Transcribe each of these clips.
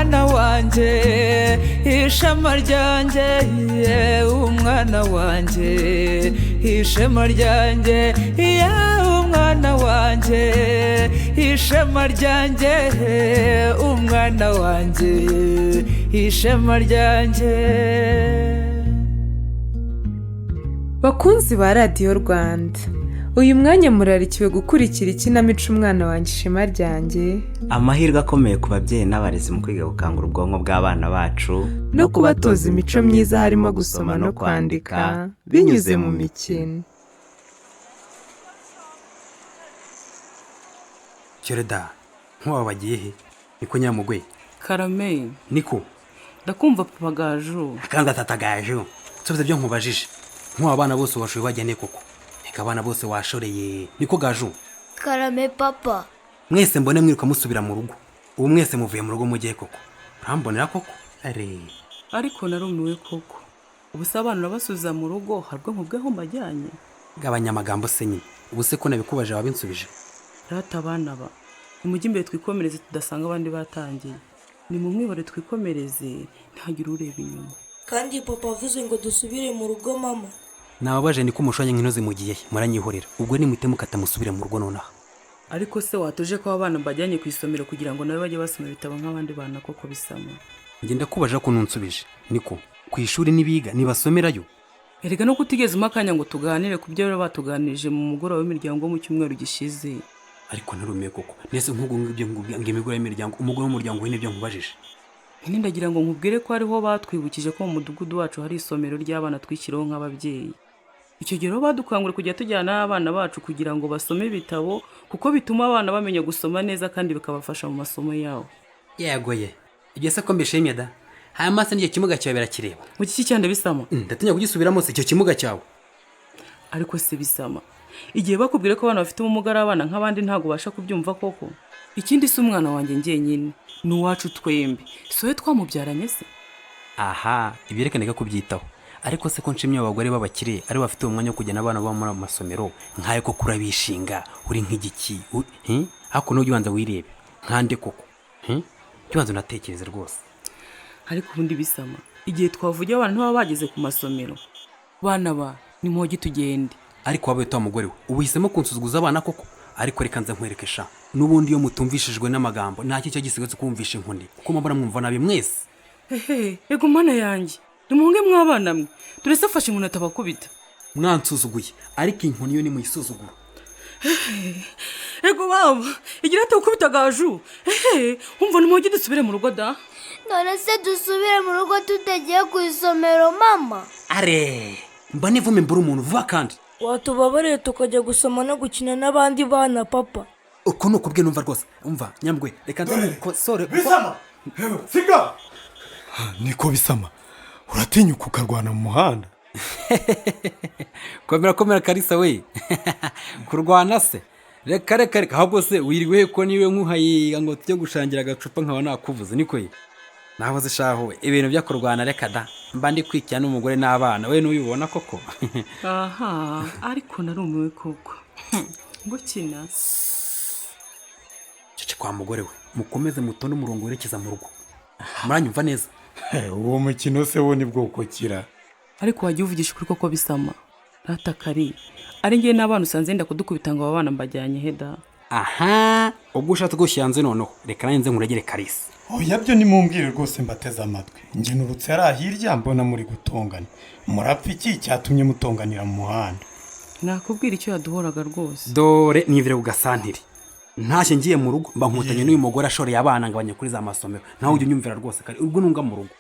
umwana wanjye ishema ryanjye umwana wanjye ishema ryanjye umwana wanjye ishema ryanjye umwana wanjye ishema ryanjye. Bakunzi ba radiyo Rwanda, uyu mwanya murarikiwe gukurikira ikinamico umwana wanjye ishema ryanjye, amahirwe akomeye ku babyeyi n'abarezi mu kwiga gukangura ubwonko bw'abana bacu no kubatoza imico myiza harimo gusoma no kwandika binyuze mu mikino. Kireda, nk'uwa bagiye he? Niko Nyamugwe? Karame. Niko? Ndakumva papa Gaju. Akanda tata Gaju. Sobize byo nkubajije. Nk'uwa abana bose washoye bajyane koko. Eka abana bose washoreye. Niko Gaju? Karame papa. Mwese mbone mwiruka musubira mu rugo. Ubu mwese muvuye mu rugo mugiye koko. Urambonera koko? Ariko narumiwe koko. Ubu se abana nabasubiza mu rugo harwo nkubweho mbajyanye. Gabanya amagambo se nyine. Ubu se ko nabikubaje wabinsubije. Rata abana ba. Nimujye imbere twikomereze tudasanga abandi batangiye. Ni mu mwibare twikomereze ntihagire ureba inyuma. Kandi papa avuze ngo dusubire mu rugo mama. Nababaje niko umushanye nk'inoze mugiye muranyihorera. Ubwo nimute mukata musubire mu rugo nonaha. Ariko se watuje ko abana mbajyanye ku isomero kugira ngo nawe bajye basoma ibitabo nk'abandi bana koko bisama. Ngenda kubaje ko nunsubije. Niko ku ishuri nibiga nibasomerayo. Erega no kutigeze umakanya ngo tuganire ku byo batuganirije mu mugoroba w'imiryango mu cyumweru gishize. Ariko narumiye koko. Nese nk'ubwo ngimigura y'imiryango umugore w'umuryango we nibyo nkubajije. Nini ndagira ngo nkubwire ko ariho batwibukije ko mu mudugudu wacu hari isomero ry'abana twikiraho nk'ababyeyi. Icyo gihe badukangura kujya tujyana abana bacu kugira ngo basome ibitabo kuko bituma abana bamenya gusoma neza kandi bikabafasha mu masomo yabo. Yegoye. Igihe se ko mbishimye da. Haya mase n'igihe kimuga cyawe birakireba. Mu kiki cyande bisama? Ndatinya kugisubiramo se icyo kimuga cyawe. Ariko se bisama. Igihe bakubwire ko abana bafite ubumuga ari abana nk'abandi ntago basha kubyumva koko. Ikindi se umwana wanjye ngenyine ni uwacu twembi. Soye twamubyaranye se. Aha, ibirekaneka kubyitaho. Ariko se ko nshimye abagore babakire ari bafite umwanya wo kujyana abana bo muri amasomero nkaye ko kurabishinga uri nk'igiki hako no ubanza wirebe nkande koko ubanza unatekereze rwose. Ariko ubundi bisama igihe twavugiye abana ntibaba bageze ku masomero bana ba ni mwogi tugende. Ariko wabaye to mugore we ubuhisemo kunsuzuguza abana koko. Ariko reka nze nkwerekesha nubundi yo mutumvishijwe n'amagambo nta cyo gisigaye kumvisha inkoni kuko mabara mwumva nabi mwese. Ego mana yanjye nimunge mwabana mwe turese afashe inkoni atabakubita mwansuzuguye ariko inkoni yo ni muyisuzugura. Ego baba igira atakubita Gaju umva ni mwogi dusubire mu rugo da. None se dusubire mu rugo tutagiye ku isomero mama? Mba nivume mbura umuntu vuba kandi watubabarire tukajya gusoma no gukina n'abandi bana papa. Uko nuko bwe numva rwose umva Nyamugwe reka nzamukosore bisama. Siga niko bisama uratinyuka ukarwana mu muhanda. komera Karisa we kurwana se reka ahubwo se wiriwe ko niwe nkuhaye ngo tujye gushangira agacupa nkaba nakuvuze niko ye naho zishaho ibintu byo kurwana reka da mba ndi kwikira n'umugore n'abana we n'uyubona koko. Aha ariko narumiwe koko gukina cece kwa mugore we mukomeze mutonde umurongo werekeza mu rugo muranyumva neza. Uwo mukino se wo ni bwoko kira. Ariko wagiye uvugisha kuri koko bisama rata kari ari ngiye n'abana usanze nda kudukubita ngo abana mbajyanye heda. Aha ubwo ushatse gushanze noneho reka nanze nkuregere Karisa. Oya byo nimumbwire rwose mbateze amatwi. Nje nurutse ari hirya mbona muri gutongana. Murapfa iki cyatumye mutonganira mu muhanda? Nakubwira icyo yaduhoraga rwose. Dore nivire ugasantiri. Ntashye ngiye mu rugo mba nkutanye n'uyu mugore ashoreye abana ngabanye kuri za masomero. Naho ujye unyumvira rwose kari ubwo nunga mu rugo.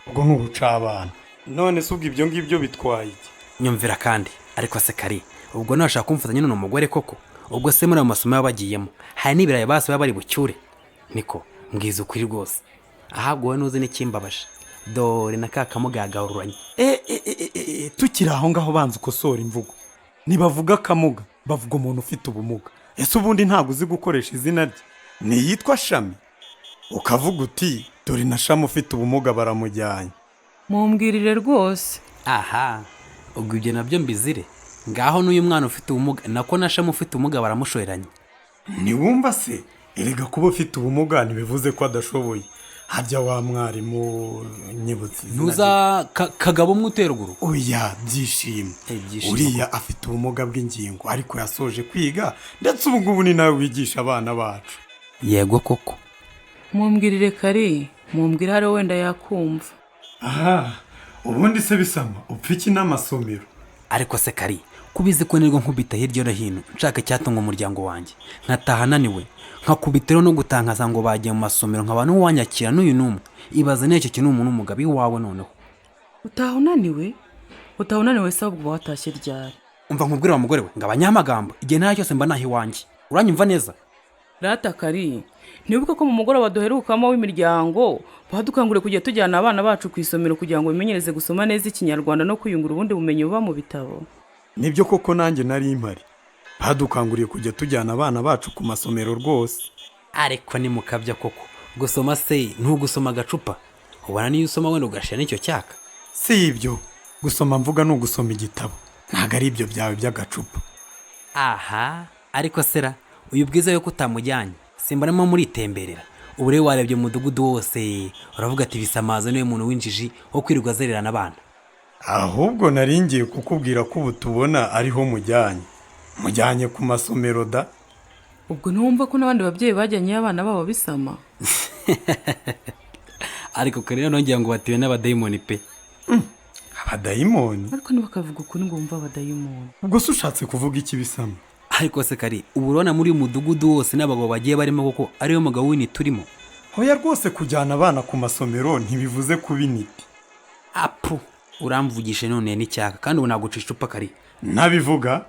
Ubwo nuruca abana. None se ubwo ibyo ngibyo bitwaye iki? Nyumvira kandi ariko se kari ubwo nashaka kumfatanya n'uno mugore koko. Ubwo se muri amasomo yabagiyemo hari nibiraye base bari bucyure. Niko mbwiza ukuri rwose. Ahabwo nuze n'ikimbabaje. Dore nakakamugagaruranye. Tukira aho ngaho banza ukosora imvugo. Nibavuga kamuga bavuga umuntu ufite ubumuga. Ese ubundi ntabwo uzi gukoresha izina rye. Niyitwa Shami. Ukavuga uti dore na Shami ufite ubumuga baramujyanye. Mumbwirire rwose. Aha ubwo ibyo nabyo mbizire. Ngaho n'uyu mwana ufite ubumuga nako na Shami ufite ubumuga baramushoreranye. Niwumva se erega kuba ufite ubumuga ntibivuze ko adashoboye. harya wa mwarimu nyibutse izina ntuza kagabo mwiteguro. oya byishimo Byishimo. uriya afite ubumuga bw'ingingo ariko yasoje kwiga ndetse ubu ngubu ni nawe wigisha abana bacu. yego koko. mumbwirire kare mumbwire hari wenda yakumva. aha ubundi se bisama upfa iki n'amasomero? ariko se kari kubizi ko nirwo nkubita hirya no hino nshaka icyatunga umuryango wanjye nkataha naniwe nkakubitiro no gutangaza ngo bagiye mu masomero nkaba n'uwanyakira n'uyu n'umwe ibaze n'icyo kintu umuntu umugabo iwawe noneho. utaha unaniwe se ahubwo uba watashye ryari? umva nkubwire wa mugore we ngo abanyamagambo igihe nta cyose mba naho iwanjye uranyumva neza. rata kari ntibuke ko mu mugoroba duherukamo w'imiryango badukanguriye kujya tujyana abana bacu ku isomero kugira ngo bimenyereze gusoma neza ikinyarwanda no kwiyungura ubundi bumenyi buba mu bitabo. nibyo koko nanjye nari impari badukanguriye kujya tujyana abana bacu ku masomero rwose. ariko ni mukabya koko gusoma se ntugusoma agacupa ubona niyo usoma wenda ugashira n'icyo cyaka. si ibyo gusoma mvuga ni ugusoma igitabo ntabwo ari ibyo byawe by'agacupa. aha ariko sera uyu bwiza yuko utamujyanye simbaramo muritemberera ubu rero warebye umudugudu wose uravuga ati bisamaza niwe muntu w'injiji wo kwirirwa azererana abana. ahubwo nari ngiye kukubwira ko ubu tubona ariho mujyanye ku masomero da. ubwo ntiwumva ko n'abandi babyeyi bajyanye abana babo bisama? ariko kare nongera ngo batiwe n'abadayimoni pe. abadayimoni? ariko ntibakavuga ukuri ngo wumve abadayimoni. ubwo se ushatse kuvuga iki bisama? ariko se kari ubu urabona muri uyu mudugudu wose n'abagabo bagiye barimo kuko ariyo mugabo w'ini turimo. hoya rwose kujyana abana ku masomero ntibivuze kuba initi. apu uramvugishe none n'icyaka kandi ubu nagucisha icupa kari. ntabivuga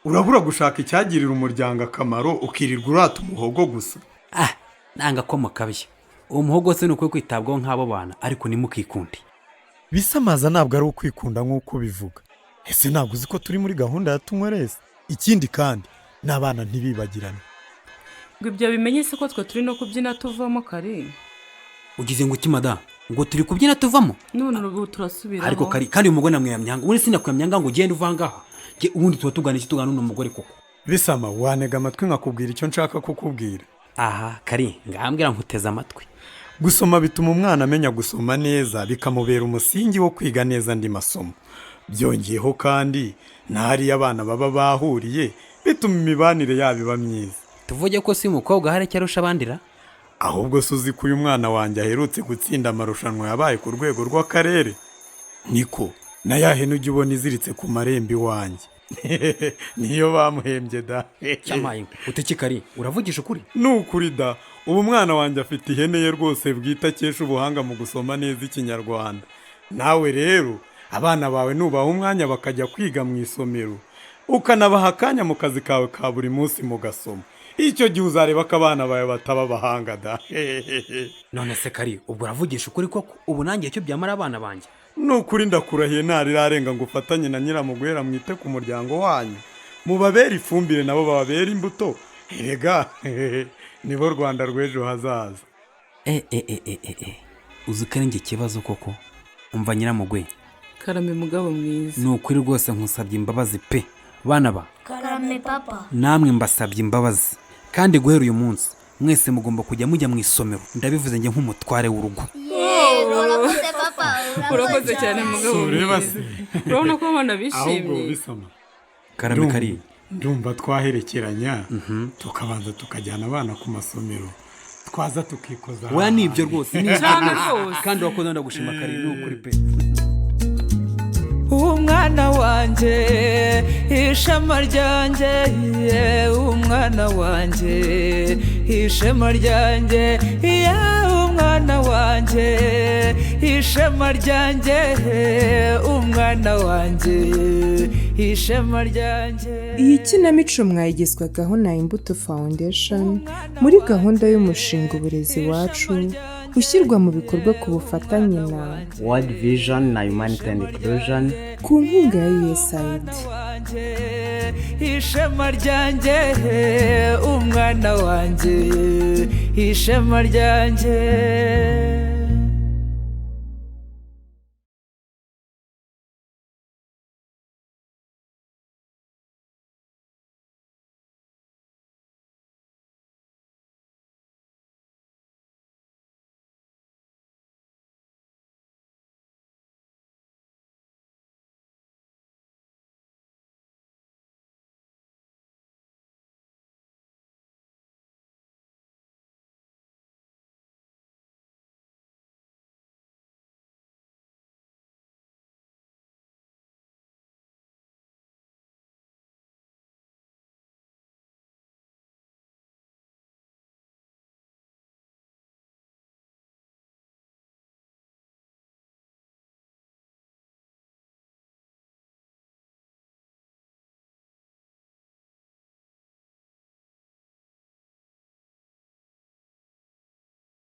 urabura gushaka icyagirira umuryango akamaro ukirirwa urata umuhogo gusa. nanga ko mukabya uwo muhogo se ni ukwiye kwitabwaho nk'abo bana ariko ntimukikunde. bisamaza ntabwo ari ukwikunda nk'uko ubivuga. ese ntabwo uzi ko turi muri gahunda ya tunywereze? ikindi kandi n'abana ntibibagirane. ngo ibyo bimenye se ko twe turi no kubyina tuvamo kare. ugize ngo iki madamu ngo turi kubyina tuvamo? none ubu turasubiraho. ariko kari kandi uyu mugore namwiyamyanga ubundi sinakwiyamyanga ngo ugende uvangaha ubundi tuba tugana iki tugana n'uno mugore koko. bisama wanega amatwi nkakubwira icyo nshaka kukubwira. aha kari ngambwira nkuteze amatwi. gusoma bituma umwana amenya gusoma neza bikamubera umusingi wo kwiga neza andi masomo. byongeyeho kandi n'ahariyo abana baba bahuriye bituma imibanire yabo iba myiza. tuvuge ko si umukobwa hari icyo arusha abandira. ahubwo se uzi ko uyu mwana wanjye aherutse gutsinda amarushanwa yabaye ku rwego rw'akarere? niko na ya hene ujya ubona iziritse ku marembo iwanjye niyo bamuhembye da. cyamaye utiki kari uravugisha ukuri? ni ukuri da. ubu mwana wanjye afite ihene ye rwose bwite akesha ubuhanga mu gusoma neza ikinyarwanda. nawe rero abana bawe nubaha umwanya bakajya kwiga mu isomero ukanabaha akanya mu kazi kawe ka buri munsi mugasoma, icyo gihe uzareba ko abana bawe bataba abahanga da. none se kari ubwo uravugisha ukuri koko ubu nanjye icyo byamara abana banjye? ni ukuri ndakurahiye ntarirarenga ngo ufatanye na nyiramuguhera mwite ku muryango wanyu mubabere ifumbire nabo bababere imbuto. erega nibo Rwanda rw'ejo hazaza. uzi ko ari njye ikibazo koko umva nyiramugwe. karame mugabo mwiza. ni ukuri rwose nkusabye imbabazi pe bana ba. karame papa. namwe mbasabye imbabazi kandi guhera uyu munsi mwese mugomba kujya mujya mu isomero ndabivuze njye nk'umutware w'urugo. urakoze papa. urakoze cyane mugabo mwiza. urabona ko abana bishimye. karame kari ndumva twaherekeranya tukabanza tukajyana abana ku masomero twaza tukikoza. weya ni ibyo rwose ni cyane rwose kandi wakoze ndagushima kari ni ukuri pe. umwana wanjye ishema ryanjye umwana wanjye ishema ryanjye umwana wanjye ishema ryanjye umwana wanjye ishema ryanjye. Iyi kinamico mwayigezwagaho na Imbuto Foundation muri gahunda y'umushinga uburezi wacu ushyirwa mu bikorwa ku bufatanye na World Vision na Humanity and Inclusion ku nkunga ya USAID. ishema ryanjye umwana wanjye ishema ryanjye.